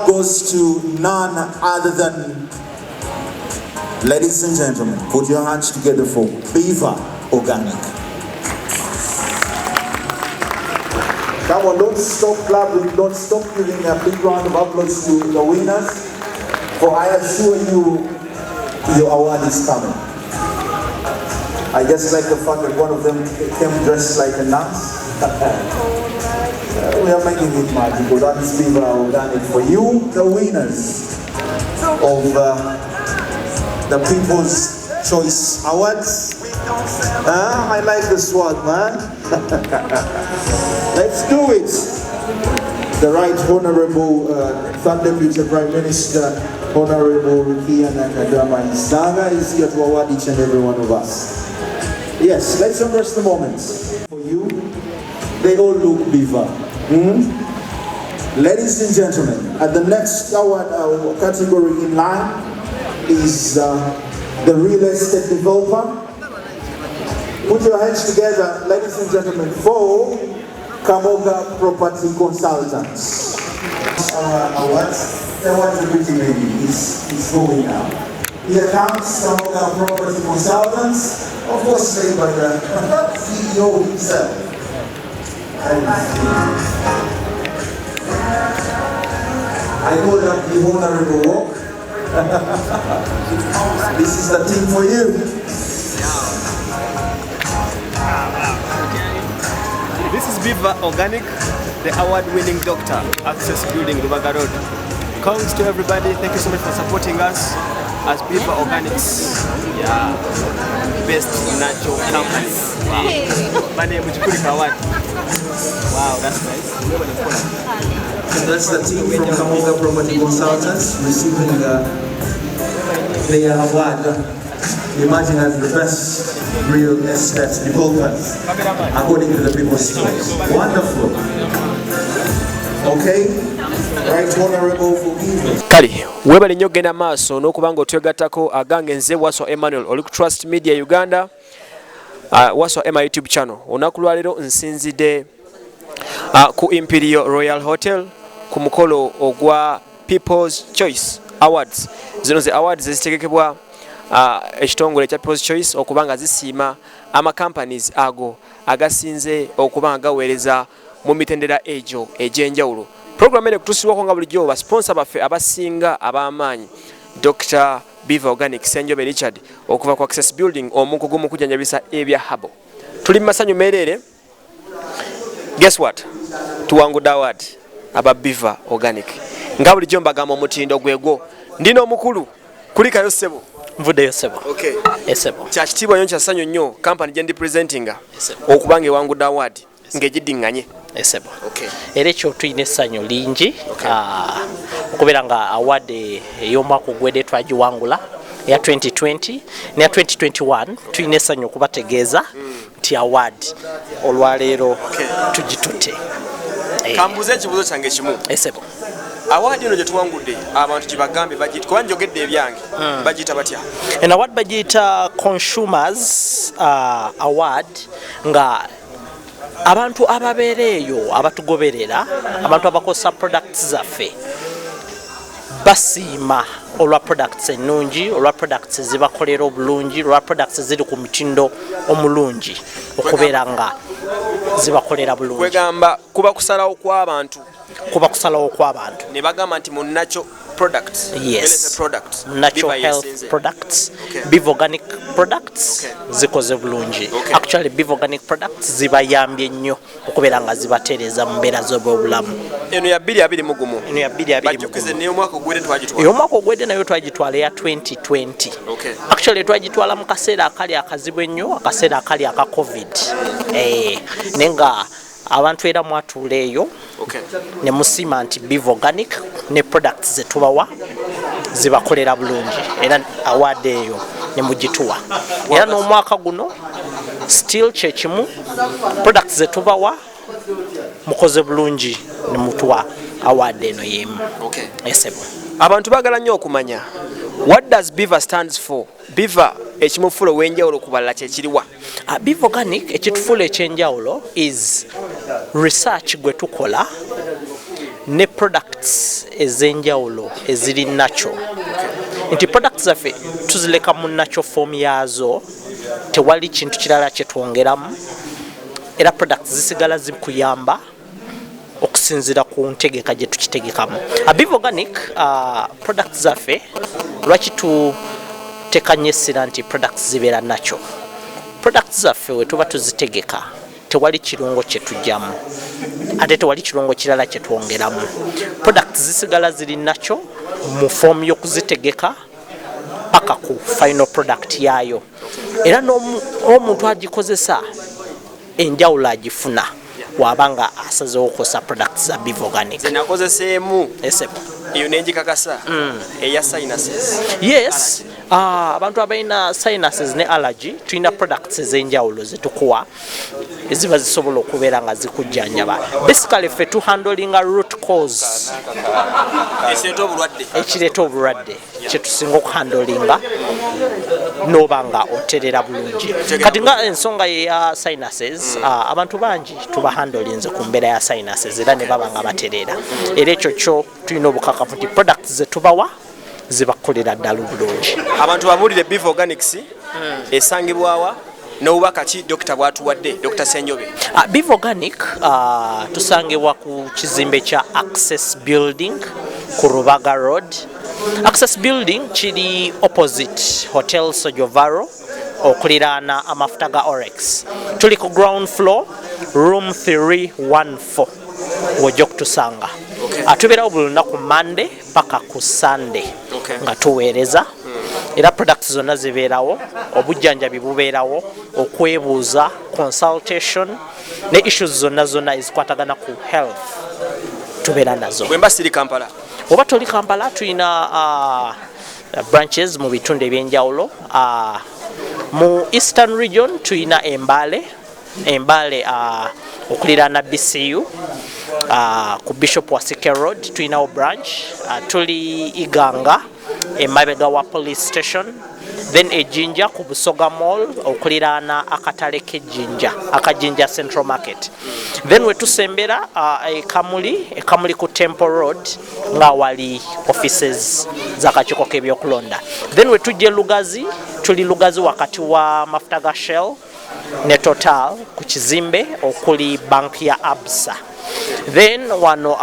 goes to none other than, ladies and gentlemen, put your hands together for Biva Organic. Come on, don't stop clapping, don't stop giving a big round of applause to the winners, for I assure you, your award is coming. I just like the fact that one of them came dressed like a nurse. We are making it magical. That is Biva Organic for you, the winners of the People's Choice Awards. I like the swag, man. Let's do it. The Right Honorable Third Deputy Prime Minister, Honorable Rukiana Kadama Isaga, is here to award each and every one of us. Yes, let's embrace the moments. For you, they all look Biva. Ladies and gentlemen, at the next award category in line is the Real Estate Developer. Put your hands together, ladies and gentlemen, for Kamoga Property Consultants. Our awards, the award deputy lady is going now. Here comes Kamoga Property Consultants, of course led by the CEO himself. I hold up the honorable walk. This is the team for you. This is Biva Organic, the award-winning doctor, Access Building, Lubaga Road. Congrats to everybody. Thank you so much for supporting us as Biva Organics. Yeah, best natural company. My name is Award. Wow, that's nice. And that's the team from Kamoga Property Consultants receiving their award. Imagine as the best real estate developers according to the People's Choice. Wonderful. Okay. Right Honorable Biva. Kali, webale nnyo genda maaso n'okubanga otwegattako agange nze Waswa Emmanuel oli ku Trust Media Uganda, Waswa Emma YouTube channel. Olunaku lwa leero nsinzidde ku Imperial Royal Hotel ku mukolo ogwa People's Choice Awards. Zino ze awards ezitegekebwa ekitongole ekya People's Choice okubanga zisiima companies ago agasinze okubanga gaweereza mu mitendera egyo egy'enjawulo. Program ene kutusibwako nga bulijjo ba sponsor baffe abasinga ab'amaanyi, Dr. Biva Organic Senjobe Richard okuva ku Access Building, omukugu mu kujjanjabisa ebya habo. Tuli mu masanyu meerere. Guess what? Tuwangudde award aba Biva Organic. Nga bulijjo mbagamba omutindo gwegwo. Ndina omukulu kulikayo ssebo. Mvuddeyo ssebo. Okay. Essebo. Kya kitiibwa nnyo kya ssanyu nnyo company gye ndi presentinga okubanga ewangudde award ng'egiddiŋŋanye. Essebo. Okay. Era ekyo tulina essanyu lingi okubeera nga award ey'omwaka ogwedde twagiwangula eya 2020 neya 2021 tulina essanyu okubategeeza nti award olwaleero tugitutte. Kambuze ekibuuzo kyange kimu. Essebo. Award eno gye tuwangudde abantu gye bagambe bagiyita kuba njogedde ebyange bagiyita batya? En award bagiyita Consumers Award nga abantu ababeera eyo abatugoberera, abantu abakozesa products zaffe basiima olwa products ennungi, olwa products zibakolera obulungi, olwa products ziri ku mitindo omulungi okubeera nga zibakolera bulungi. Kwegamba kuba kusalawo kw'abantu. Kuba kusalawo kw'abantu. Ne bagamba nti mu natural products. Yes. Products. Natural health products. Okay. Biva Organic products. Okay. Zikoze bulungi. Okay. Actually Biva Organic products zibayambye nnyo okubeera nga zibatereeza mu mbeera z'obulamu. Eno ya 221. Eno ya 221. Bajjukize ne omwaka ogwedde twagitwala. Omwaka ogwedde nayo twagitwala ya 2020. Okay. Actually twagitwala mu kaseera akali akazibu ennyo, akaseera akali aka COVID. Nenga abantu era mwatuula eyo. Okay. Ne musiima nti Biva Organic ne products ze tubawa zibakolera bulungi era award eyo ne mugituwa. Era n'omwaka guno still kyekimu products ze tubawa mukoze bulungi ne mutuwa award eno yemu. Okay. Essebo. Abantu bagala nnyo okumanya what does Biva stands for? Biva ekimufulo w'enjawulo ku balala kye kiriwa? Biva Organic ekitufulo ekyenjawulo is research gwe tukola ne products ez'enjawulo eziri natural. Nti products zaffe tuzileka mu natural form yaazo, tewali kintu kirala kye twongeramu, era products zisigala zikuyamba okusinziira ku ntegeka gye tukitegekamu. Biva Organic products zaffe lwaki tuteeka nnyo essira nti products zibeera natural. Products zaffe we tuba tuzitegeka tewali kirungo kye tujjamu, ate tewali kirungo kirala kye twongeramu. Products zisigala ziri natural mu form y'okuzitegeka paka ku final product yaayo, era n'omuntu agikozesa enjawulo agifuna wabanga asazeewo okukozesa products za Biva Organic. Nakozeseemu eyo nenjikakasa eya sinuses. Yes, abantu abalina sinuses ne allergy tulina products ez'enjawulo zetukuwa eziba zisobola okubeera nga zikujjanjaba. Basically ffe tuhandlinga root cause ekireeta obulwadde kyetusinga okuhandlinga n'oba nga oterera bulungi. Kati nga ensonga yeya sinuses, abantu bangi tubahandlinze ku mbeera ya sinuses era ne baba nga baterera, era ekyo kyo tulina obukakafu nti products zetubawa zibakolera ddala obulungi. Abantu babuulire Biva Organics esangibwawa n'obubaka ki Dr. bwatuwadde, Dr. Senyobe? Biva Organic tusangibwa ku kizimbe kya Access Building ku Rubaga Road. Access Building kiri opposite Hotel Sojovaro okuliraana amafuta ga Orex. Tuli ku ground floor room 314 wojja okutusanga. Tubeerawo buli lunaku Monday paka ku Sunday nga tuweereza, era products zonna zibeerawo, obujjanjabi bubeerawo, okwebuuza, consultation ne issues zonna ezikwatagana ku health tubeera nazo. Bwemba siri Kampala oba toli Kampala tulina branches mu bitundu ebyenjawulo. Mu Eastern Region tulina Embale okuliraana BCU. Ku Bishop Wasike Road tulinawo branch. Tuli Iganga emabega wa police station, then Ejinja ku Busoga Mall okuliraana akatale akajinja Central Market. Then we tusembera ekamuli ku Temple Road nga wali offices z'akakiiko k'ebyokulonda. Then we tujje tuli Lugazi wakati wa mafuta ga Shell ne Total ku kizimbe okuli bank ya Absa. Then wano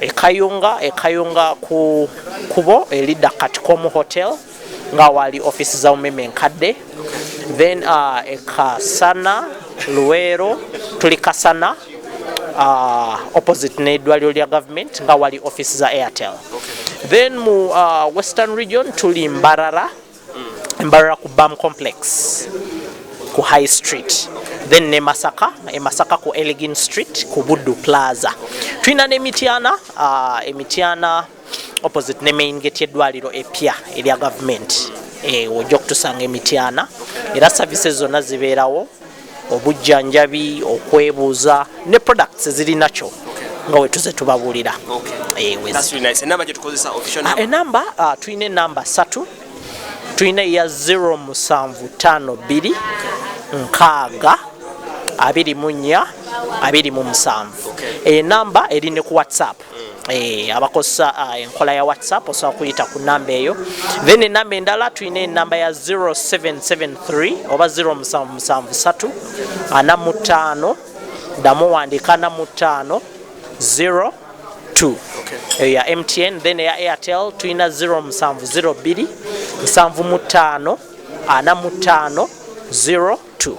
ekayunga ku kubo elida Katikomu Hotel nga wali office za umeme enkadde. Then ekasana Luwero tuli Kasana opposite n'eddwaliro lya government nga wali office za Airtel. Then mu Western Region tuli Mbarara ku BAM Complex ku High Street. Then ne Masaka ku Elegant Street ku Buddu Plaza. Tulina Emitiana opposite ne main gate y'eddwaliro epya erya government. Ojja okutusanga Emitiana, era services zonna zibeerawo, obujjanjabi, okwebuuza ne products ziri natural nga we tuze tubabuulira. That's really nice. Enamba gye tukozesa official number? Enamba tulina enamba 3. Tulina eya 0752 nkaaga 24 enamba eri ne ku WhatsApp. Abakozesa enkola ya WhatsApp osobola kuyita ku namba eyo. Then enamba endala tulina enamba ya 0773 oba 0773 45 damu wandika 45 02 ya MTN. Then ya Airtel tulina 0702 75 45 02.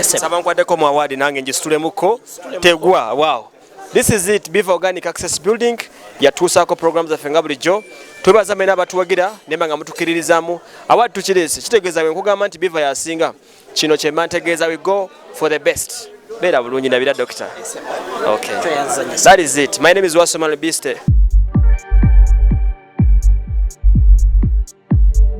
Sabankwaddeko mu award nange njisitulemuko tegwa. Wow, this is it. Biva Organic Access Building yatuusaako programs zaffe nga bulijjo. Twebaza mwena abatuwagira nemba nga mutukiririzaamu award tukirese kitegeeza bwe nkugamba nti Biva yasinga kino kye mbantegeeza. We go for the best. Beera bulungi ndabira doctor. Okay, that is it. My name is Wasomali Biste.